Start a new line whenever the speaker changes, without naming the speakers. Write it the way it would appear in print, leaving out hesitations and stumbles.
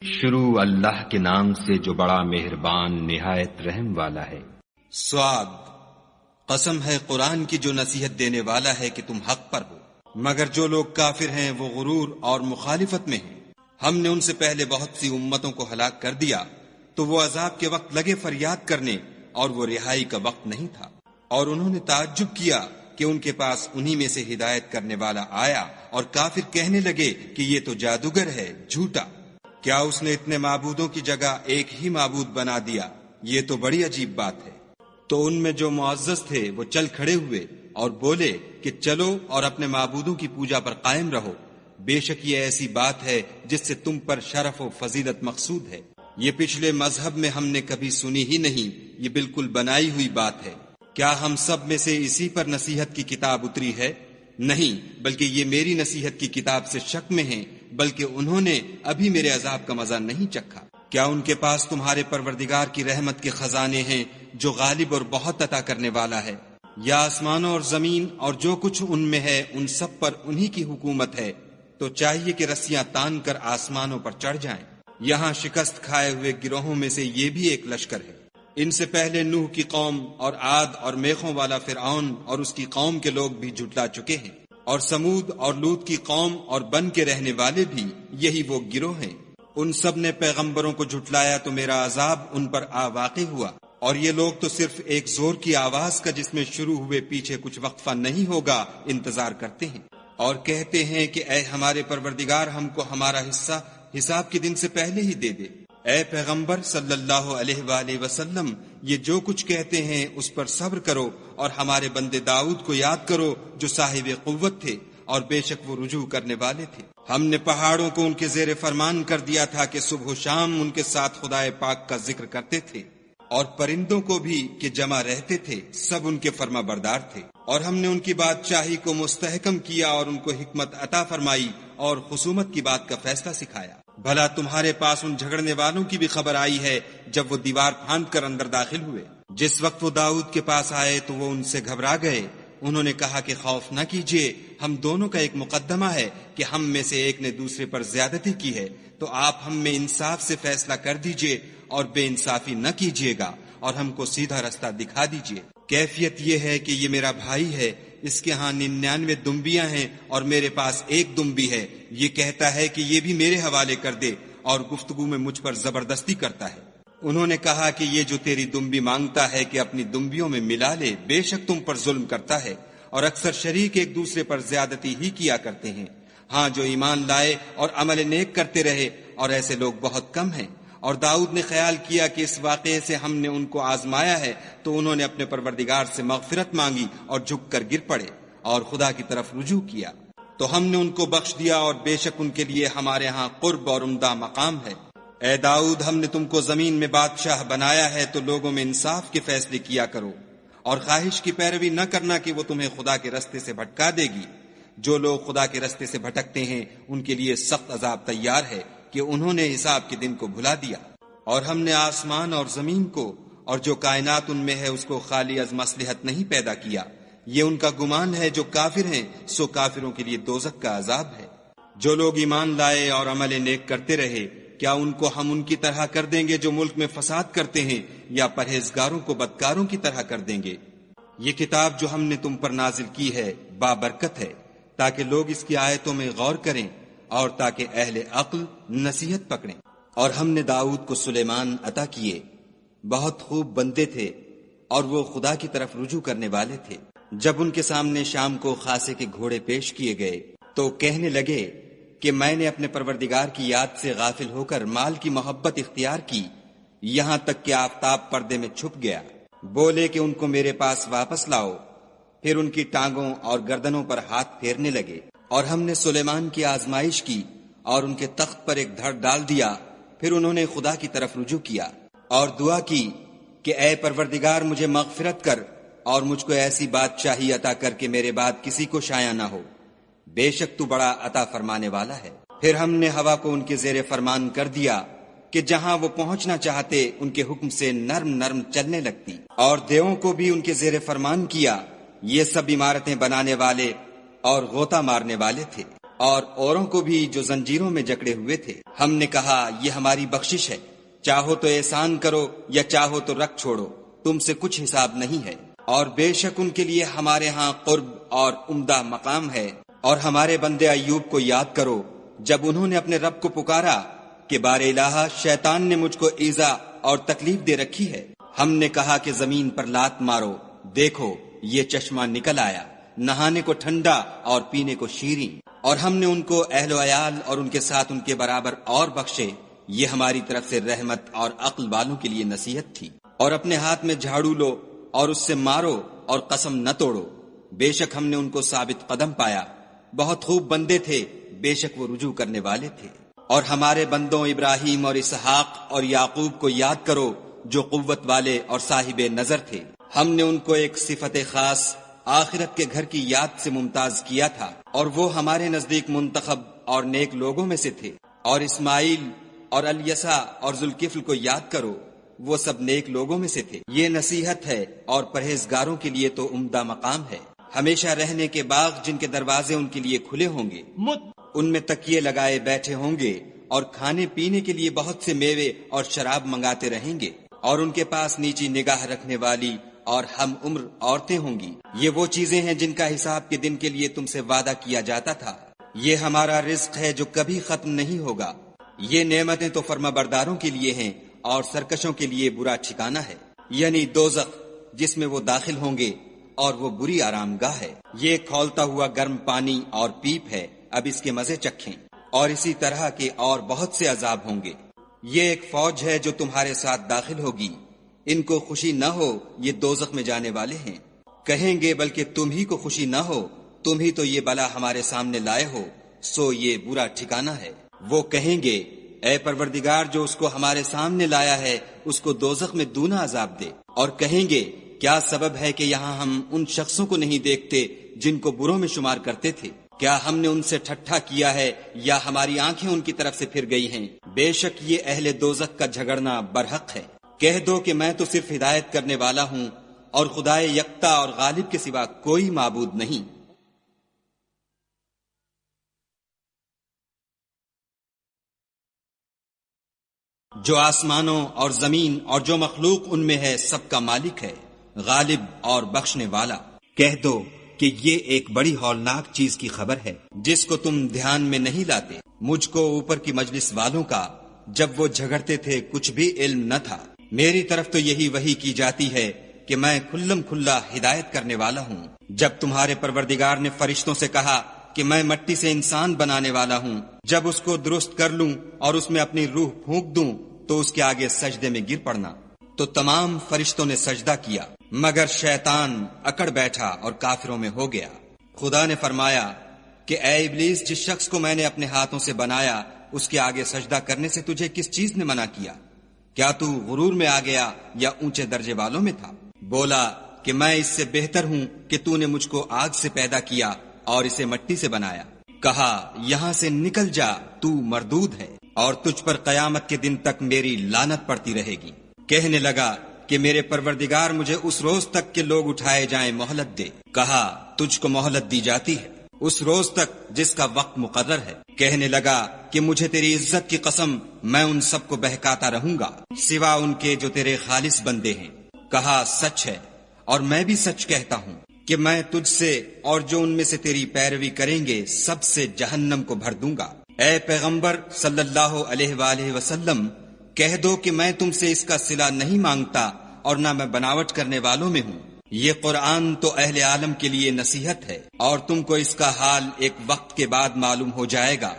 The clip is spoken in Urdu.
شروع اللہ کے نام سے جو بڑا مہربان نہایت رحم والا ہے۔
سعاد، قسم ہے قرآن کی جو نصیحت دینے والا ہے کہ تم حق پر ہو، مگر جو لوگ کافر ہیں وہ غرور اور مخالفت میں ہیں۔ ہم نے ان سے پہلے بہت سی امتوں کو ہلاک کر دیا تو وہ عذاب کے وقت لگے فریاد کرنے اور وہ رہائی کا وقت نہیں تھا، اور انہوں نے تعجب کیا کہ ان کے پاس انہی میں سے ہدایت کرنے والا آیا، اور کافر کہنے لگے کہ یہ تو جادوگر ہے، جھوٹا۔ کیا اس نے اتنے معبودوں کی جگہ ایک ہی معبود بنا دیا؟ یہ تو بڑی عجیب بات ہے۔ تو ان میں جو معزز تھے وہ چل کھڑے ہوئے اور بولے کہ چلو اور اپنے معبودوں کی پوجا پر قائم رہو، بے شک یہ ایسی بات ہے جس سے تم پر شرف و فضیلت مقصود ہے۔ یہ پچھلے مذہب میں ہم نے کبھی سنی ہی نہیں، یہ بالکل بنائی ہوئی بات ہے۔ کیا ہم سب میں سے اسی پر نصیحت کی کتاب اتری ہے؟ نہیں، بلکہ یہ میری نصیحت کی کتاب سے شک میں ہیں، بلکہ انہوں نے ابھی میرے عذاب کا مزہ نہیں چکھا۔ کیا ان کے پاس تمہارے پروردگار کی رحمت کے خزانے ہیں جو غالب اور بہت عطا کرنے والا ہے؟ یا آسمانوں اور زمین اور جو کچھ ان میں ہے ان سب پر انہی کی حکومت ہے؟ تو چاہیے کہ رسیاں تان کر آسمانوں پر چڑھ جائیں۔ یہاں شکست کھائے ہوئے گروہوں میں سے یہ بھی ایک لشکر ہے۔ ان سے پہلے نوح کی قوم اور عاد اور میخوں والا فرعون اور اس کی قوم کے لوگ بھی جھٹلا چکے ہیں، اور سمود اور لوط کی قوم اور بن کے رہنے والے بھی یہی وہ گروہ ہیں۔ ان سب نے پیغمبروں کو جھٹلایا تو میرا عذاب ان پر واقع ہوا، اور یہ لوگ تو صرف ایک زور کی آواز کا جس میں شروع ہوئے پیچھے کچھ وقفہ نہیں ہوگا انتظار کرتے ہیں، اور کہتے ہیں کہ اے ہمارے پروردگار ہم کو ہمارا حصہ حساب کے دن سے پہلے ہی دے دے۔ اے پیغمبر صلی اللہ علیہ وآلہ وسلم، یہ جو کچھ کہتے ہیں اس پر صبر کرو، اور ہمارے بندے داؤد کو یاد کرو جو صاحب قوت تھے اور بے شک وہ رجوع کرنے والے تھے۔ ہم نے پہاڑوں کو ان کے زیر فرمان کر دیا تھا کہ صبح و شام ان کے ساتھ خدائے پاک کا ذکر کرتے تھے، اور پرندوں کو بھی کہ جمع رہتے تھے، سب ان کے فرما بردار تھے۔ اور ہم نے ان کی بادشاہی کو مستحکم کیا اور ان کو حکمت عطا فرمائی اور خصومت کی بات کا فیصلہ سکھایا۔ بھلا تمہارے پاس ان جھگڑنے والوں کی بھی خبر آئی ہے جب وہ دیوار پھاند کر اندر داخل ہوئے؟ جس وقت وہ داؤد کے پاس آئے تو وہ ان سے گھبرا گئے۔ انہوں نے کہا کہ خوف نہ کیجیے، ہم دونوں کا ایک مقدمہ ہے کہ ہم میں سے ایک نے دوسرے پر زیادتی کی ہے، تو آپ ہم میں انصاف سے فیصلہ کر دیجیے اور بے انصافی نہ کیجیے گا، اور ہم کو سیدھا رستہ دکھا دیجیے۔ کیفیت یہ ہے کہ یہ میرا بھائی ہے، اس کے ہاں 99 دمبیاں ہیں اور میرے پاس ایک دمبی ہے۔ یہ کہتا ہے کہ یہ بھی میرے حوالے کر دے، اور گفتگو میں مجھ پر زبردستی کرتا ہے۔ انہوں نے کہا کہ یہ جو تیری دمبی مانگتا ہے کہ اپنی دمبیوں میں ملا لے، بے شک تم پر ظلم کرتا ہے، اور اکثر شریک ایک دوسرے پر زیادتی ہی کیا کرتے ہیں۔ ہاں، جو ایمان لائے اور عمل نیک کرتے رہے، اور ایسے لوگ بہت کم ہیں۔ اور داؤد نے خیال کیا کہ اس واقعے سے ہم نے ان کو آزمایا ہے، تو انہوں نے اپنے پروردگار سے مغفرت مانگی اور جھک کر گر پڑے اور خدا کی طرف رجوع کیا، تو ہم نے ان کو بخش دیا، اور بے شک ان کے لیے ہمارے ہاں قرب اور عمدہ مقام ہے۔ اے داؤد، ہم نے تم کو زمین میں بادشاہ بنایا ہے، تو لوگوں میں انصاف کے فیصلے کیا کرو، اور خواہش کی پیروی نہ کرنا کہ وہ تمہیں خدا کے رستے سے بھٹکا دے گی۔ جو لوگ خدا کے رستے سے بھٹکتے ہیں ان کے لیے سخت عذاب تیار ہے کہ انہوں نے حساب کے دن کو بھلا دیا۔ اور ہم نے آسمان اور زمین کو اور جو کائنات ان میں ہے اس کو خالی از مصلحت نہیں پیدا کیا۔ یہ ان کا گمان ہے جو کافر ہیں، سو کافروں کے لیے دوزخ کا عذاب ہے۔ جو لوگ ایمان لائے اور عمل نیک کرتے رہے، کیا ان کو ہم ان کی طرح کر دیں گے جو ملک میں فساد کرتے ہیں، یا پرہیزگاروں کو بدکاروں کی طرح کر دیں گے؟ یہ کتاب جو ہم نے تم پر نازل کی ہے بابرکت ہے، تاکہ لوگ اس کی آیتوں میں غور کریں اور تاکہ اہل عقل نصیحت پکڑیں۔ اور ہم نے داؤد کو سلیمان عطا کیے، بہت خوب بندے تھے، اور وہ خدا کی طرف رجوع کرنے والے تھے۔ جب ان کے سامنے شام کو خاصے کے گھوڑے پیش کیے گئے تو کہنے لگے کہ میں نے اپنے پروردگار کی یاد سے غافل ہو کر مال کی محبت اختیار کی، یہاں تک کہ آفتاب پردے میں چھپ گیا۔ بولے کہ ان کو میرے پاس واپس لاؤ، پھر ان کی ٹانگوں اور گردنوں پر ہاتھ پھیرنے لگے۔ اور ہم نے سلیمان کی آزمائش کی اور ان کے تخت پر ایک دھڑ ڈال دیا، پھر انہوں نے خدا کی طرف رجوع کیا اور دعا کی کہ اے پروردگار مجھے مغفرت کر اور مجھ کو ایسی بادشاہی عطا کر کے میرے بعد کسی کو شایع نہ ہو، بے شک تو بڑا عطا فرمانے والا ہے۔ پھر ہم نے ہوا کو ان کے زیر فرمان کر دیا کہ جہاں وہ پہنچنا چاہتے ان کے حکم سے نرم نرم چلنے لگتی، اور دیووں کو بھی ان کے زیر فرمان کیا، یہ سب عمارتیں بنانے والے اور غوطہ مارنے والے تھے۔ اور اوروں کو بھی جو زنجیروں میں جکڑے ہوئے تھے۔ ہم نے کہا یہ ہماری بخشش ہے، چاہو تو احسان کرو یا چاہو تو رکھ چھوڑو، تم سے کچھ حساب نہیں ہے۔ اور بے شک ان کے لیے ہمارے ہاں قرب اور عمدہ مقام ہے۔ اور ہمارے بندے ایوب کو یاد کرو جب انہوں نے اپنے رب کو پکارا کہ بار الہ شیطان نے مجھ کو ایذا اور تکلیف دے رکھی ہے۔ ہم نے کہا کہ زمین پر لات مارو، دیکھو یہ چشمہ نکل آیا، نہانے کو ٹھنڈا اور پینے کو شیریں۔ اور ہم نے ان کو اہل و عیال اور ان کے ساتھ ان کے برابر اور بخشے، یہ ہماری طرف سے رحمت اور عقل والوں کے لیے نصیحت تھی۔ اور اپنے ہاتھ میں جھاڑو لو اور اس سے مارو اور قسم نہ توڑو، بے شک ہم نے ان کو ثابت قدم پایا، بہت خوب بندے تھے، بے شک وہ رجوع کرنے والے تھے۔ اور ہمارے بندوں ابراہیم اور اسحاق اور یعقوب کو یاد کرو جو قوت والے اور صاحب نظر تھے۔ ہم نے ان کو ایک صفت خاص آخرت کے گھر کی یاد سے ممتاز کیا تھا، اور وہ ہمارے نزدیک منتخب اور نیک لوگوں میں سے تھے۔ اور اسماعیل اور الیسع اور ذوالکفل کو یاد کرو، وہ سب نیک لوگوں میں سے تھے۔ یہ نصیحت ہے اور پرہیزگاروں کے لیے تو عمدہ مقام ہے۔ ہمیشہ رہنے کے باغ جن کے دروازے ان کے لیے کھلے ہوں گے، ان میں تکیے لگائے بیٹھے ہوں گے، اور کھانے پینے کے لیے بہت سے میوے اور شراب منگاتے رہیں گے، اور ان کے پاس نیچی نگاہ رکھنے والی اور ہم عمر عورتیں ہوں گی۔ یہ وہ چیزیں ہیں جن کا حساب کے دن کے لیے تم سے وعدہ کیا جاتا تھا۔ یہ ہمارا رزق ہے جو کبھی ختم نہیں ہوگا۔ یہ نعمتیں تو فرما برداروں کے لیے ہیں اور سرکشوں کے لیے برا ٹھکانہ ہے، یعنی دوزخ جس میں وہ داخل ہوں گے، اور وہ بری آرام گاہ ہے۔ یہ کھولتا ہوا گرم پانی اور پیپ ہے، اب اس کے مزے چکھیں۔ اور اسی طرح کے اور بہت سے عذاب ہوں گے۔ یہ ایک فوج ہے جو تمہارے ساتھ داخل ہوگی، ان کو خوشی نہ ہو یہ دوزخ میں جانے والے ہیں۔ کہیں گے بلکہ تم ہی کو خوشی نہ ہو، تم ہی تو یہ بلا ہمارے سامنے لائے ہو، سو یہ برا ٹھکانہ ہے۔ وہ کہیں گے اے پروردگار جو اس کو ہمارے سامنے لایا ہے اس کو دوزخ میں دونا عذاب دے۔ اور کہیں گے کیا سبب ہے کہ یہاں ہم ان شخصوں کو نہیں دیکھتے جن کو بروں میں شمار کرتے تھے؟ کیا ہم نے ان سے ٹھٹھا کیا ہے یا ہماری آنکھیں ان کی طرف سے پھر گئی ہیں؟ بے شک یہ اہل دوزخ کا جھگڑنا برحق ہے۔ کہہ دو کہ میں تو صرف ہدایت کرنے والا ہوں، اور خدائے یکتا اور غالب کے سوا کوئی معبود نہیں۔ جو آسمانوں اور زمین اور جو مخلوق ان میں ہے سب کا مالک ہے، غالب اور بخشنے والا۔ کہہ دو کہ یہ ایک بڑی ہولناک چیز کی خبر ہے جس کو تم دھیان میں نہیں لاتے۔ مجھ کو اوپر کی مجلس والوں کا جب وہ جھگڑتے تھے کچھ بھی علم نہ تھا۔ میری طرف تو یہی وحی کی جاتی ہے کہ میں کھلم کھلا ہدایت کرنے والا ہوں۔ جب تمہارے پروردگار نے فرشتوں سے کہا کہ میں مٹی سے انسان بنانے والا ہوں، جب اس کو درست کر لوں اور اس میں اپنی روح پھونک دوں تو اس کے آگے سجدے میں گر پڑنا۔ تو تمام فرشتوں نے سجدہ کیا مگر شیطان اکڑ بیٹھا اور کافروں میں ہو گیا۔ خدا نے فرمایا کہ اے ابلیس، جس شخص کو میں نے اپنے ہاتھوں سے بنایا اس کے آگے سجدہ کرنے سے تجھے کس چیز نے منع کیا؟ کیا تو غرور میں آ گیا یا اونچے درجے والوں میں تھا؟ بولا کہ میں اس سے بہتر ہوں کہ تو نے مجھ کو آگ سے پیدا کیا اور اسے مٹی سے بنایا۔ کہا یہاں سے نکل جا، تو مردود ہے اور تجھ پر قیامت کے دن تک میری لعنت پڑتی رہے گی۔ کہنے لگا کہ میرے پروردگار مجھے اس روز تک کہ لوگ اٹھائے جائیں مہلت دے۔ کہا تجھ کو مہلت دی جاتی ہے اس روز تک جس کا وقت مقرر ہے۔ کہنے لگا کہ مجھے تیری عزت کی قسم میں ان سب کو بہکاتا رہوں گا سوا ان کے جو تیرے خالص بندے ہیں۔ کہا سچ ہے اور میں بھی سچ کہتا ہوں کہ میں تجھ سے اور جو ان میں سے تیری پیروی کریں گے سب سے جہنم کو بھر دوں گا۔ اے پیغمبر صلی اللہ علیہ وآلہ وسلم، کہہ دو کہ میں تم سے اس کا صلہ نہیں مانگتا اور نہ میں بناوٹ کرنے والوں میں ہوں۔ یہ قرآن تو اہل عالم کے لیے نصیحت ہے، اور تم کو اس کا حال ایک وقت کے بعد معلوم ہو جائے گا۔